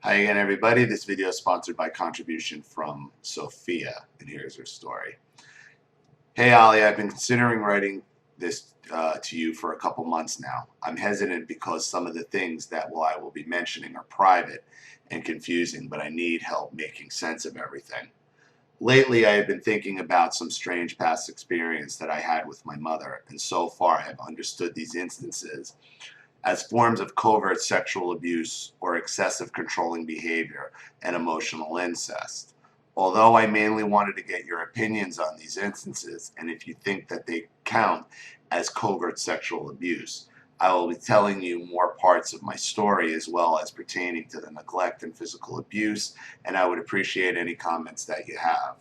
Hi again, everybody. This video is sponsored by contribution from Sophia, and here's her story. Hey, Ollie, I've been considering writing this to you for a couple months now. I'm hesitant because some of the things that I will be mentioning are private and confusing, but I need help making sense of everything. Lately, I have been thinking about some strange past experience that I had with my mother, and so far I have understood these instances as forms of covert sexual abuse or excessive controlling behavior and emotional incest. Although I mainly wanted to get your opinions on these instances and if you think that they count as covert sexual abuse, I will be telling you more parts of my story as well as pertaining to the neglect and physical abuse, and I would appreciate any comments that you have.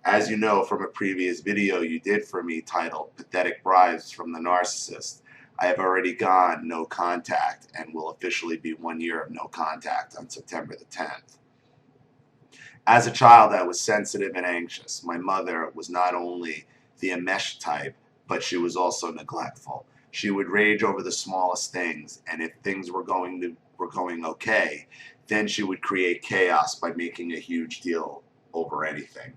As you know from a previous video you did for me titled Pathetic Bribes from the Narcissist, I have already gone no contact and will officially be 1 year of no contact on September the 10th. As a child, I was sensitive and anxious. My mother was not only the enmesh type, but she was also neglectful. She would rage over the smallest things, and if things were going okay, then she would create chaos by making a huge deal over anything.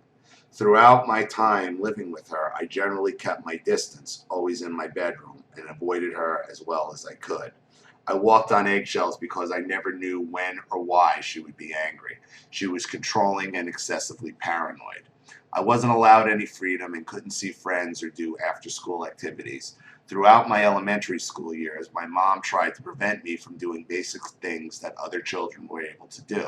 Throughout my time living with her, I generally kept my distance, always in my bedroom, and avoided her as well as I could. I walked on eggshells because I never knew when or why she would be angry. She was controlling and excessively paranoid. I wasn't allowed any freedom and couldn't see friends or do after-school activities. Throughout my elementary school years, my mom tried to prevent me from doing basic things that other children were able to do.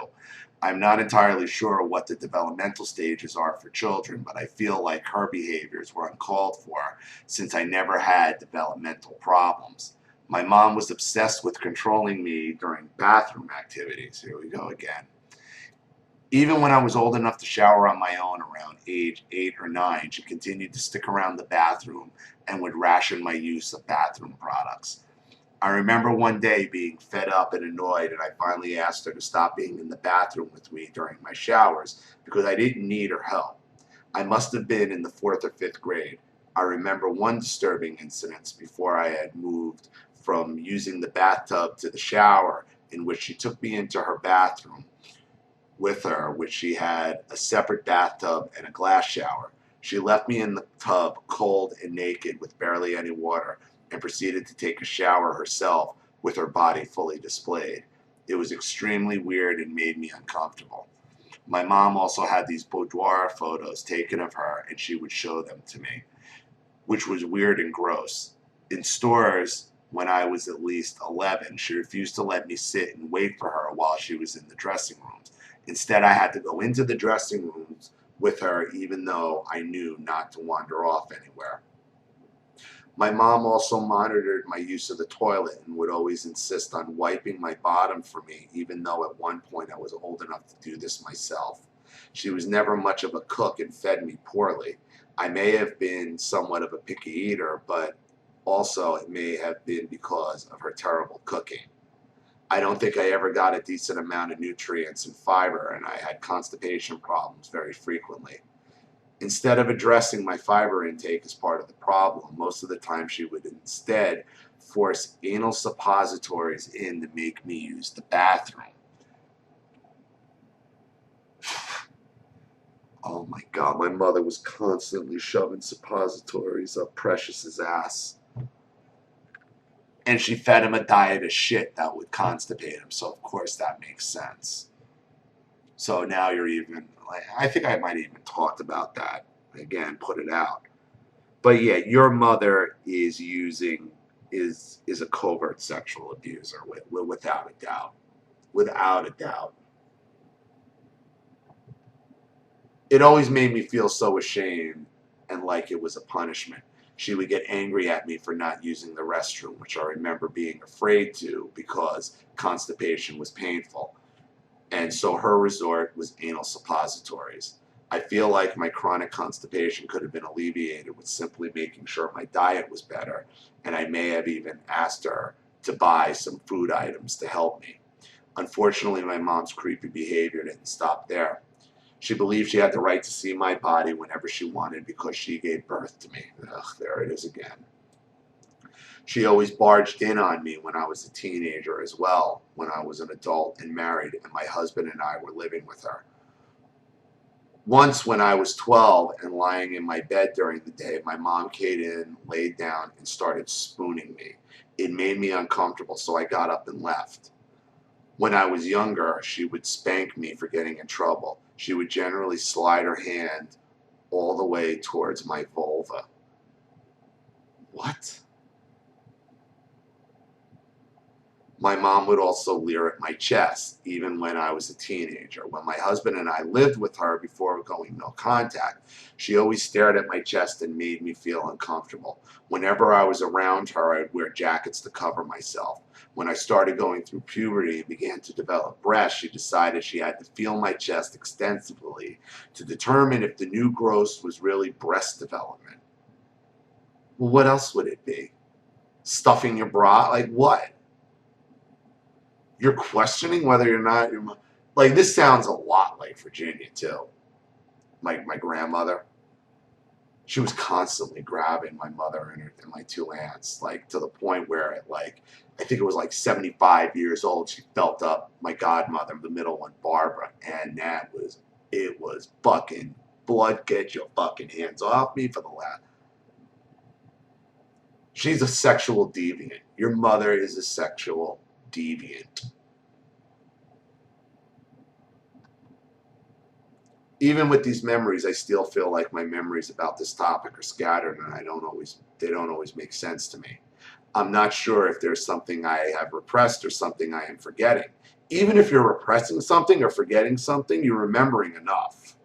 I'm not entirely sure what the developmental stages are for children, but I feel like her behaviors were uncalled for since I never had developmental problems. My mom was obsessed with controlling me during bathroom activities. Here we go again. Even when I was old enough to shower on my own around age 8 or 9, she continued to stick around the bathroom and would ration my use of bathroom products. I remember one day being fed up and annoyed, and I finally asked her to stop being in the bathroom with me during my showers because I didn't need her help. I must have been in the 4th or 5th grade. I remember one disturbing incident before I had moved from using the bathtub to the shower, in which she took me into her bathroom with her, which she had a separate bathtub and a glass shower. She left me in the tub, cold and naked with barely any water, and proceeded to take a shower herself with her body fully displayed. It was extremely weird and made me uncomfortable. My mom also had these boudoir photos taken of her, and she would show them to me, which was weird and gross. In stores, when I was at least 11, she refused to let me sit and wait for her while she was in the dressing rooms. Instead, I had to go into the dressing rooms with her, even though I knew not to wander off anywhere. My mom also monitored my use of the toilet and would always insist on wiping my bottom for me, even though at one point I was old enough to do this myself. She was never much of a cook and fed me poorly. I may have been somewhat of a picky eater, but also it may have been because of her terrible cooking. I don't think I ever got a decent amount of nutrients and fiber, and I had constipation problems very frequently. Instead of addressing my fiber intake as part of the problem, most of the time she would instead force anal suppositories in to make me use the bathroom. Oh my God, my mother was constantly shoving suppositories up Precious's ass. And she fed him a diet of shit that would constipate him, so of course that makes sense. So now you're even, like, I think I might have even talked about that. Again, put it out. But yeah, your mother is a covert sexual abuser without a doubt. Without a doubt. It always made me feel so ashamed and like it was a punishment. She would get angry at me for not using the restroom, which I remember being afraid to because constipation was painful. And so her resort was anal suppositories. I feel like my chronic constipation could have been alleviated with simply making sure my diet was better, and I may have even asked her to buy some food items to help me. Unfortunately, my mom's creepy behavior didn't stop there. She believed she had the right to see my body whenever she wanted because she gave birth to me. Ugh, there it is again. She always barged in on me when I was a teenager as well, when I was an adult and married, and my husband and I were living with her. Once when I was 12 and lying in my bed during the day, my mom came in, laid down, and started spooning me. It made me uncomfortable, so I got up and left. When I was younger, she would spank me for getting in trouble. She would generally slide her hand all the way towards my vulva. What? My mom would also leer at my chest, even when I was a teenager. When my husband and I lived with her before going no contact, she always stared at my chest and made me feel uncomfortable. Whenever I was around her, I'd wear jackets to cover myself. When I started going through puberty and began to develop breasts, she decided she had to feel my chest extensively to determine if the new growth was really breast development. Well, what else would it be? Stuffing your bra? Like what? You're questioning whether you're not your mom. Like, this sounds a lot like Virginia too. My grandmother, she was constantly grabbing my mother and my two aunts, like to the point where at like, I think it was like 75 years old, she felt up my godmother, the middle one, Barbara, and it was fucking blood. Get your fucking hands off me for the last. She's a sexual deviant. Your mother is a sexual deviant. Even with these memories, I still feel like my memories about this topic are scattered, and they don't always make sense to me. I'm not sure if there's something I have repressed or something I am forgetting. Even if you're repressing something or forgetting something, you're remembering enough.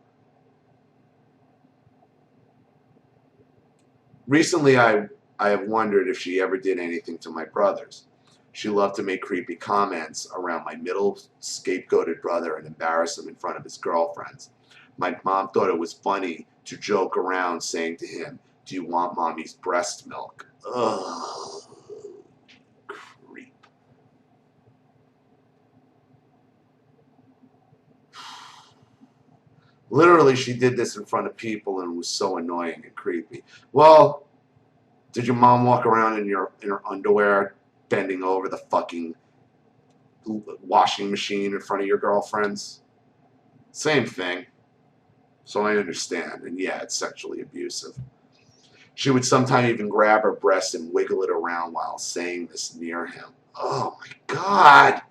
Recently, I have wondered if she ever did anything to my brothers. She loved to make creepy comments around my middle scapegoated brother and embarrass him in front of his girlfriends. My mom thought it was funny to joke around saying to him, "Do you want mommy's breast milk?" Ugh, creep. Literally, she did this in front of people and it was so annoying and creepy. Well, did your mom walk around in her underwear, bending over the fucking washing machine in front of your girlfriends? Same thing. So I understand. And yeah, it's sexually abusive. She would sometimes even grab her breast and wiggle it around while saying this near him. Oh my God.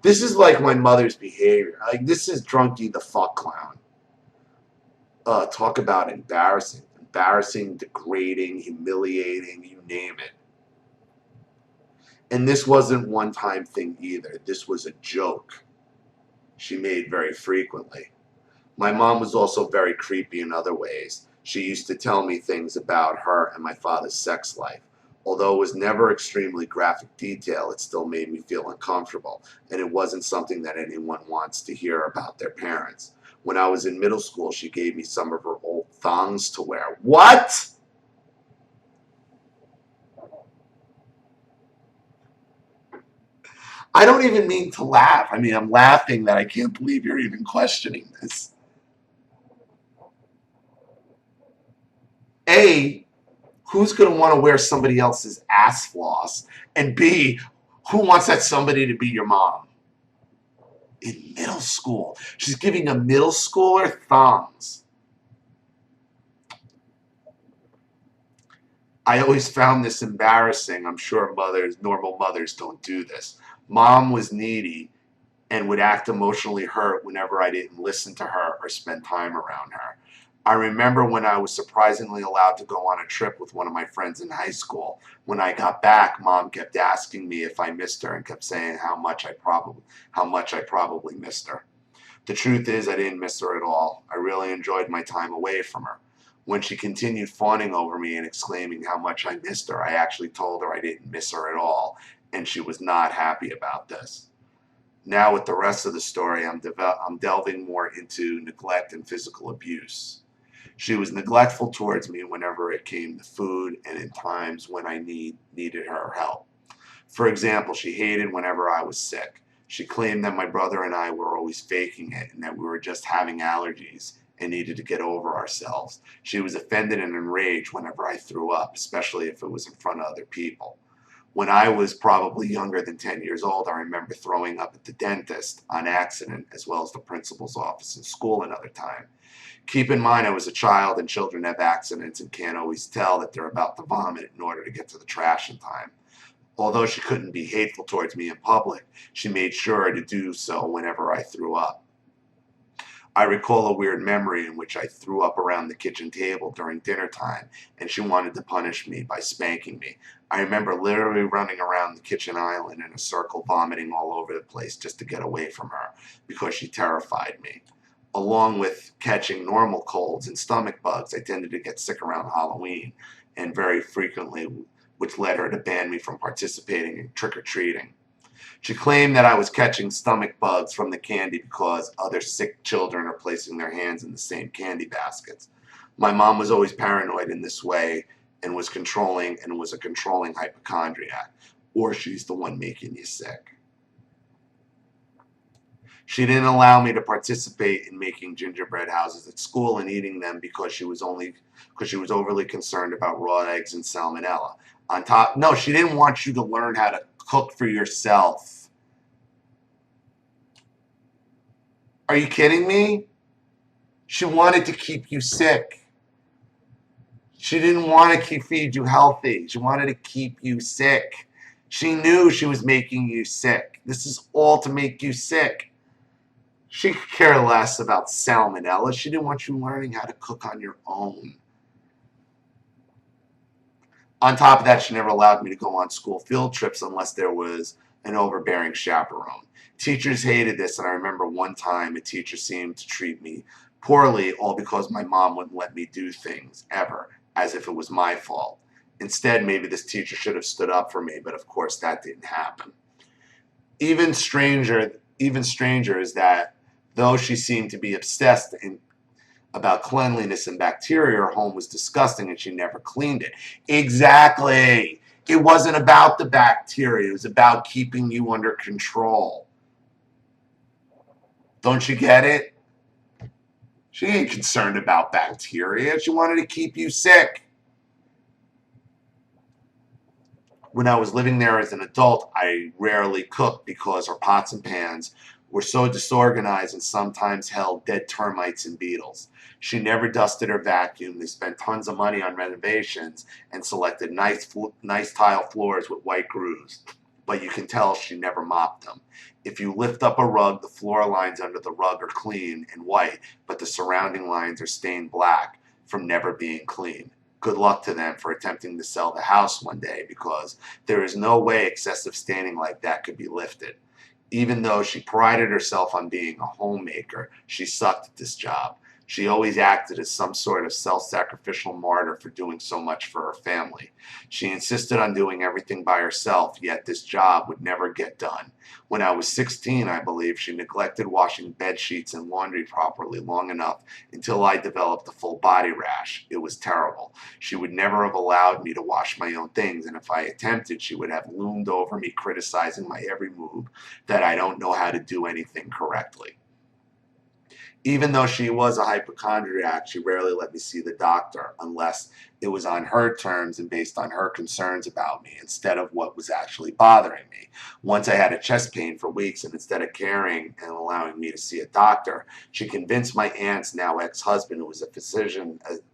This is like my mother's behavior. Like, this is drunky the fuck clown. Talk about embarrassing. Embarrassing, degrading, humiliating, you name it. And this wasn't one time thing either. This was a joke she made very frequently. My mom was also very creepy in other ways. She used to tell me things about her and my father's sex life. Although it was never extremely graphic detail, it still made me feel uncomfortable, and it wasn't something that anyone wants to hear about their parents. When I was in middle school, she gave me some of her old thongs to wear. What? I don't even mean to laugh. I mean, I'm laughing that I can't believe you're even questioning this. A, who's going to want to wear somebody else's ass floss? And B, who wants that somebody to be your mom? In middle school. She's giving a middle schooler thongs. I always found this embarrassing. I'm sure normal mothers don't do this. Mom was needy and would act emotionally hurt whenever I didn't listen to her or spend time around her. I remember when I was surprisingly allowed to go on a trip with one of my friends in high school. When I got back, Mom kept asking me if I missed her and kept saying how much I probably missed her. The truth is, I didn't miss her at all. I really enjoyed my time away from her. When she continued fawning over me and exclaiming how much I missed her, I actually told her I didn't miss her at all, and she was not happy about this. Now, with the rest of the story, I'm delving more into neglect and physical abuse. She was neglectful towards me whenever it came to food and in times when I needed her help. For example, she hated whenever I was sick. She claimed that my brother and I were always faking it and that we were just having allergies and needed to get over ourselves. She was offended and enraged whenever I threw up, especially if it was in front of other people. When I was probably younger than 10 years old, I remember throwing up at the dentist on accident, as well as the principal's office in school another time. Keep in mind, I was a child, and children have accidents and can't always tell that they're about to vomit in order to get to the trash in time. Although she couldn't be hateful towards me in public, she made sure to do so whenever I threw up. I recall a weird memory in which I threw up around the kitchen table during dinner time, and she wanted to punish me by spanking me. I remember literally running around the kitchen island in a circle, vomiting all over the place just to get away from her, because she terrified me. Along with catching normal colds and stomach bugs, I tended to get sick around Halloween, and very frequently, which led her to ban me from participating in trick-or-treating. She claimed that I was catching stomach bugs from the candy because other sick children are placing their hands in the same candy baskets. My mom was always paranoid in this way and was a controlling hypochondriac, or she's the one making you sick. She didn't allow me to participate in making gingerbread houses at school and eating them because she was overly concerned about raw eggs and salmonella. No, she didn't want you to learn how to cook for yourself. Are you kidding me? She wanted to keep you sick. She didn't want to feed you healthy. She wanted to keep you sick. She knew she was making you sick. This is all to make you sick. She could care less about salmonella. She didn't want you learning how to cook on your own. On top of that, she never allowed me to go on school field trips unless there was an overbearing chaperone. Teachers hated this, and I remember one time a teacher seemed to treat me poorly, all because my mom wouldn't let me do things, ever, as if it was my fault. Instead, maybe this teacher should have stood up for me, but of course that didn't happen. Even stranger is that though she seemed to be obsessed about cleanliness and bacteria, her home was disgusting and she never cleaned it. Exactly. It wasn't about the bacteria. It was about keeping you under control. Don't you get it? She ain't concerned about bacteria. She wanted to keep you sick. When I was living there as an adult, I rarely cooked because our pots and pans were so disorganized and sometimes held dead termites and beetles. She never dusted or vacuumed. They spent tons of money on renovations and selected nice tile floors with white grooves. But you can tell she never mopped them. If you lift up a rug, the floor lines under the rug are clean and white, but the surrounding lines are stained black from never being cleaned. Good luck to them for attempting to sell the house one day, because there is no way excessive staining like that could be lifted. Even though she prided herself on being a homemaker, she sucked at this job. She always acted as some sort of self-sacrificial martyr for doing so much for her family. She insisted on doing everything by herself, yet this job would never get done. When I was 16, I believe, she neglected washing bed sheets and laundry properly long enough until I developed a full body rash. It was terrible. She would never have allowed me to wash my own things, and if I attempted, she would have loomed over me criticizing my every move, that I don't know how to do anything correctly. Even though she was a hypochondriac, she rarely let me see the doctor unless it was on her terms and based on her concerns about me instead of what was actually bothering me. Once I had a chest pain for weeks, and instead of caring and allowing me to see a doctor, she convinced my aunt's now ex-husband, who was a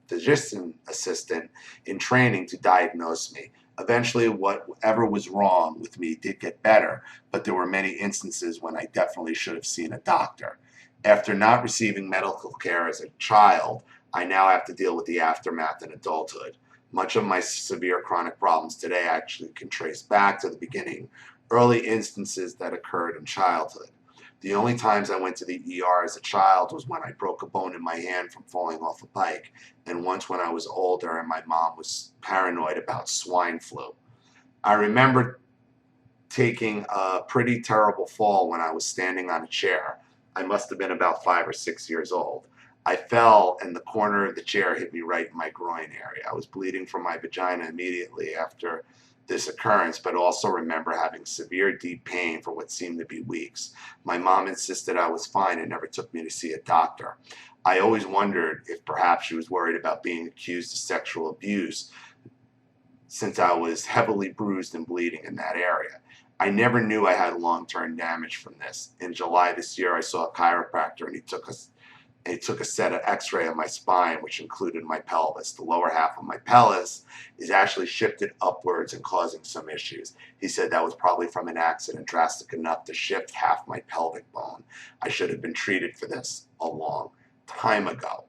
physician assistant in training, to diagnose me. Eventually, whatever was wrong with me did get better, but there were many instances when I definitely should have seen a doctor. After not receiving medical care as a child, I now have to deal with the aftermath in adulthood. Much of my severe chronic problems today actually can trace back to the beginning, early instances that occurred in childhood. The only times I went to the ER as a child was when I broke a bone in my hand from falling off a bike, and once when I was older and my mom was paranoid about swine flu. I remember taking a pretty terrible fall when I was standing on a chair. I must have been about 5 or 6 years old. I fell and the corner of the chair hit me right in my groin area. I was bleeding from my vagina immediately after this occurrence, but also remember having severe deep pain for what seemed to be weeks. My mom insisted I was fine and never took me to see a doctor. I always wondered if perhaps she was worried about being accused of sexual abuse, since I was heavily bruised and bleeding in that area. I never knew I had long-term damage from this. In July this year, I saw a chiropractor and he took a set of x-ray of my spine, which included my pelvis. The lower half of my pelvis is actually shifted upwards and causing some issues. He said that was probably from an accident drastic enough to shift half my pelvic bone. I should have been treated for this a long time ago.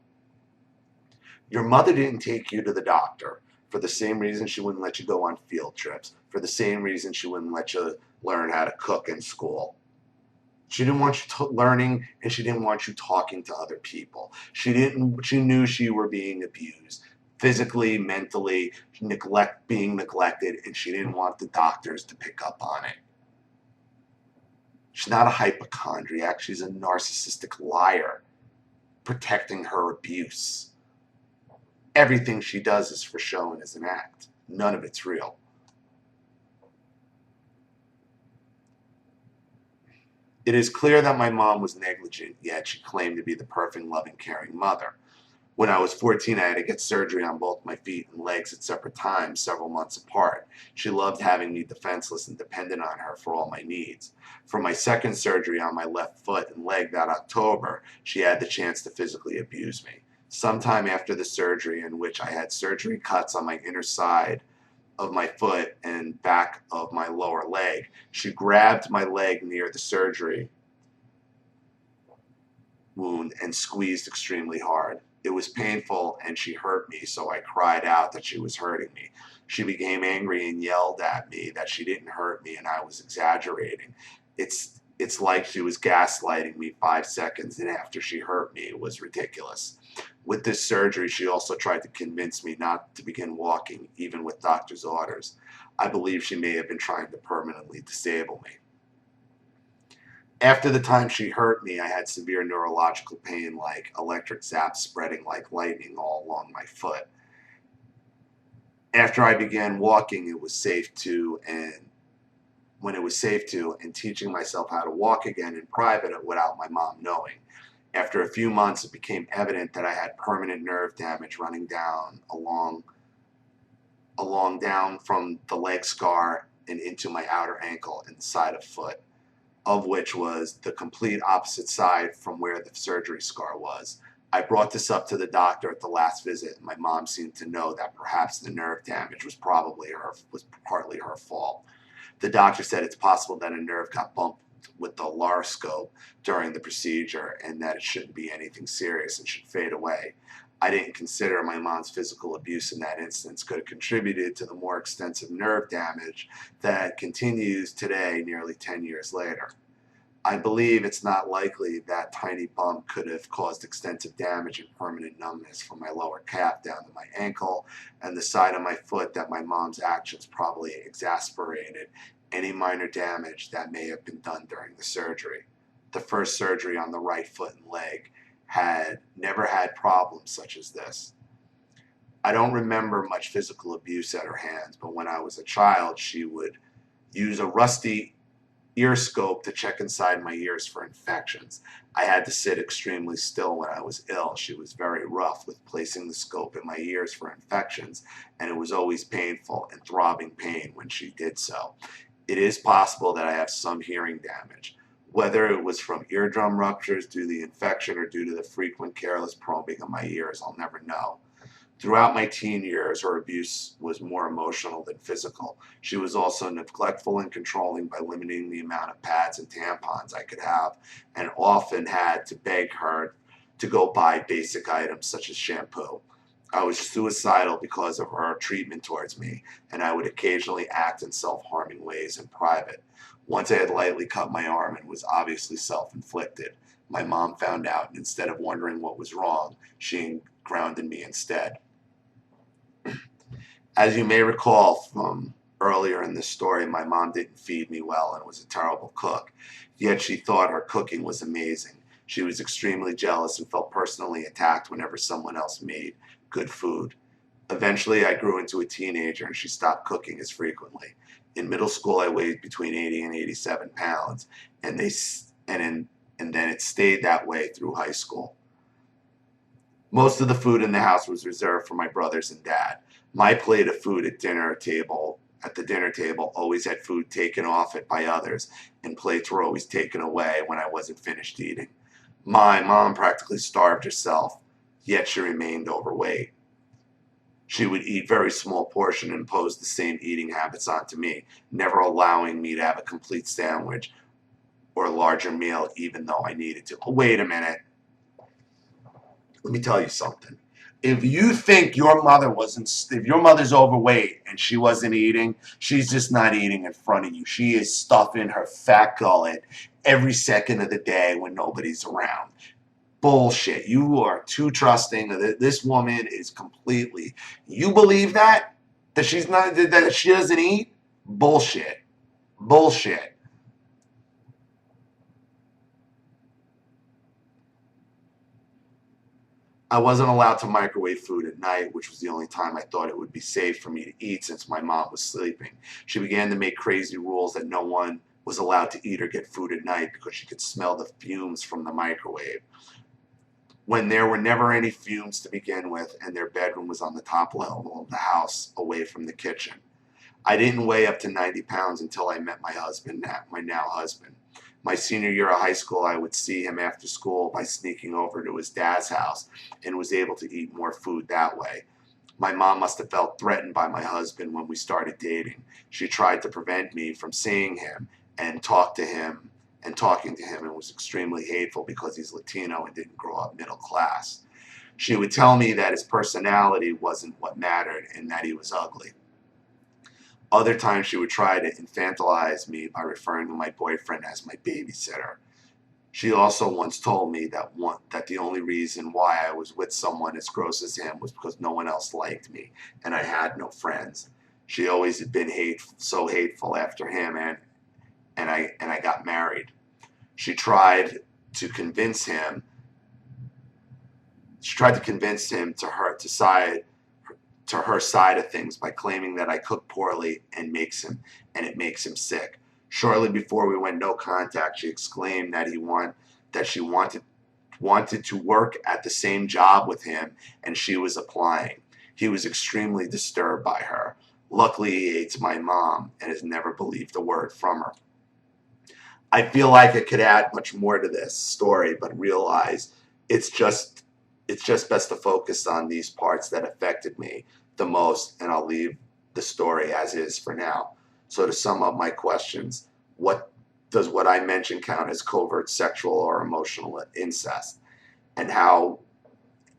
Your mother didn't take you to the doctor for the same reason she wouldn't let you go on field trips, for the same reason she wouldn't let you learn how to cook in school. She didn't want you learning, and she didn't want you talking to other people. She knew you were being abused, physically, mentally, being neglected, and she didn't want the doctors to pick up on it. She's not a hypochondriac. She's a narcissistic liar, protecting her abuse. Everything she does is for show and is an act. None of it's real. It is clear that my mom was negligent, yet she claimed to be the perfect, loving, caring mother. When I was 14, I had to get surgery on both my feet and legs at separate times, several months apart. She loved having me defenseless and dependent on her for all my needs. For my second surgery on my left foot and leg that October, she had the chance to physically abuse me. Sometime after the surgery, in which I had surgery cuts on my inner side of my foot and back of my lower leg, she grabbed my leg near the surgery wound and squeezed extremely hard. It was painful and she hurt me, so I cried out that she was hurting me. She became angry and yelled at me that she didn't hurt me and I was exaggerating. It's like she was gaslighting me 5 seconds, and after she hurt me, it was ridiculous. With this surgery, she also tried to convince me not to begin walking, even with doctor's orders. I believe she may have been trying to permanently disable me. After the time she hurt me, I had severe neurological pain, like electric zaps spreading like lightning all along my foot. After I began walking, it was safe to, and when it was safe to, and teaching myself how to walk again in private without my mom knowing. After a few months, it became evident that I had permanent nerve damage running down along down from the leg scar and into my outer ankle and the side of foot, of which was the complete opposite side from where the surgery scar was. I brought this up to the doctor at the last visit, and my mom seemed to know that perhaps the nerve damage was partly her fault. The doctor said it's possible that a nerve got bumped with the laryngoscope during the procedure and that it shouldn't be anything serious and should fade away. I didn't consider my mom's physical abuse in that instance could have contributed to the more extensive nerve damage that continues today, nearly 10 years later. I believe it's not likely that tiny bump could have caused extensive damage and permanent numbness from my lower calf down to my ankle and the side of my foot that my mom's actions probably exasperated any minor damage that may have been done during the surgery. The first surgery on the right foot and leg had never had problems such as this. I don't remember much physical abuse at her hands, but when I was a child, she would use a rusty ear scope to check inside my ears for infections. I had to sit extremely still when I was ill. She was very rough with placing the scope in my ears for infections, and it was always painful and throbbing pain when she did so. It is possible that I have some hearing damage. Whether it was from eardrum ruptures due to the infection or due to the frequent careless probing of my ears, I'll never know. Throughout my teen years, her abuse was more emotional than physical. She was also neglectful and controlling by limiting the amount of pads and tampons I could have, and often had to beg her to go buy basic items such as shampoo. I was suicidal because of her treatment towards me, and I would occasionally act in self-harming ways in private. Once I had lightly cut my arm and was obviously self-inflicted. My mom found out, and instead of wondering what was wrong, she grounded me instead. As you may recall from earlier in this story, my mom didn't feed me well and was a terrible cook, yet she thought her cooking was amazing. She was extremely jealous and felt personally attacked whenever someone else made good food. Eventually, I grew into a teenager and she stopped cooking as frequently. In middle school, I weighed between 80 and 87 pounds, and then it stayed that way through high school. Most of the food in the house was reserved for my brothers and dad. My plate of food at the dinner table, always had food taken off it by others, and plates were always taken away when I wasn't finished eating. My mom practically starved herself, yet she remained overweight. She would eat very small portion and impose the same eating habits onto me, never allowing me to have a complete sandwich or a larger meal even though I needed to. Wait a minute. Let me tell you something. If you think your mother if your mother's overweight and she wasn't eating, she's just not eating in front of you. She is stuffing her fat gullet every second of the day when nobody's around. Bullshit. You are too trusting. This woman is completely. You believe that? That she's not, that she doesn't eat? Bullshit. Bullshit. I wasn't allowed to microwave food at night, which was the only time I thought it would be safe for me to eat since my mom was sleeping. She began to make crazy rules that no one was allowed to eat or get food at night because she could smell the fumes from the microwave. When there were never any fumes to begin with, and their bedroom was on the top level of the house away from the kitchen. I didn't weigh up to 90 pounds until I met my husband, my now husband. My senior year of high school, I would see him after school by sneaking over to his dad's house and was able to eat more food that way. My mom must have felt threatened by my husband when we started dating. She tried to prevent me from seeing him and talking to him, and was extremely hateful because he's Latino and didn't grow up middle class. She would tell me that his personality wasn't what mattered and that he was ugly. Other times she would try to infantilize me by referring to my boyfriend as my babysitter. She also once told me that the only reason why I was with someone as gross as him was because no one else liked me and I had no friends. She always had been so hateful after him, and I got married. She tried to convince him. She tried to convince him to her side of things by claiming that I cook poorly and it makes him sick. Shortly before we went no contact, she exclaimed that she wanted to work at the same job with him, and she was applying. He was extremely disturbed by her. Luckily, he hates my mom and has never believed a word from her. I feel like I could add much more to this story, but realize it's just best to focus on these parts that affected me the most, and I'll leave the story as is for now. So to sum up my questions, what does what I mentioned count as covert sexual or emotional incest? And how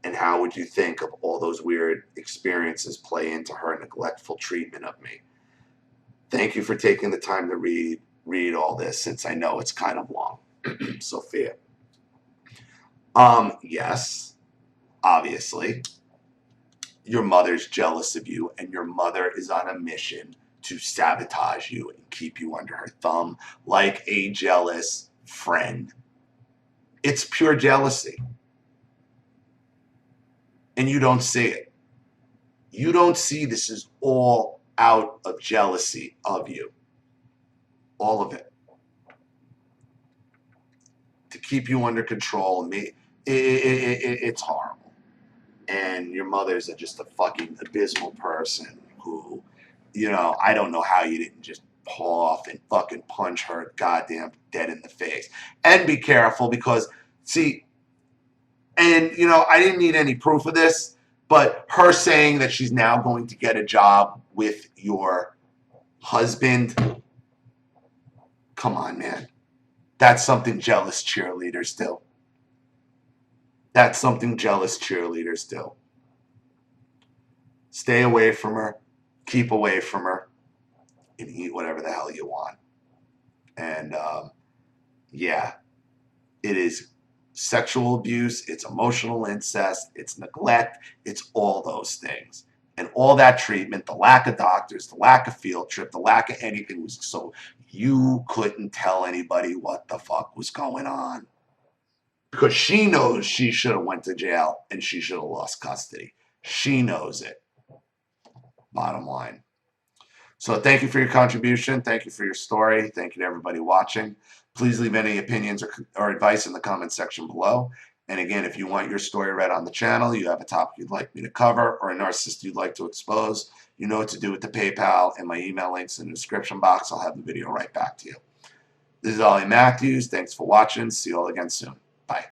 would you think of all those weird experiences play into her neglectful treatment of me? Thank you for taking the time to read all this, since I know it's kind of long. Sophia. Yes, obviously. Your mother's jealous of you, and your mother is on a mission to sabotage you and keep you under her thumb like a jealous friend. It's pure jealousy. And you don't see it. You don't see this is all out of jealousy of you. All of it. To keep you under control. It's horrible. And your mother's just a fucking abysmal person who, I don't know how you didn't just pull off and fucking punch her goddamn dead in the face. And be careful because, see, and, I didn't need any proof of this, but her saying that she's now going to get a job with your husband, come on, man. That's something jealous cheerleaders do. That's something jealous cheerleaders do. Stay away from her, keep away from her, and eat whatever the hell you want. And yeah, it is sexual abuse, it's emotional incest, it's neglect, it's all those things. And all that treatment, the lack of doctors, the lack of field trip, the lack of anything was so you couldn't tell anybody what the fuck was going on. Because she knows she should have went to jail and she should have lost custody. She knows it. Bottom line. So thank you for your contribution. Thank you for your story. Thank you to everybody watching. Please leave any opinions or advice in the comment section below. And again, if you want your story read on the channel, you have a topic you'd like me to cover, or a narcissist you'd like to expose, you know what to do with the PayPal and my email links in the description box. I'll have the video right back to you. This is Ollie Matthews. Thanks for watching. See you all again soon.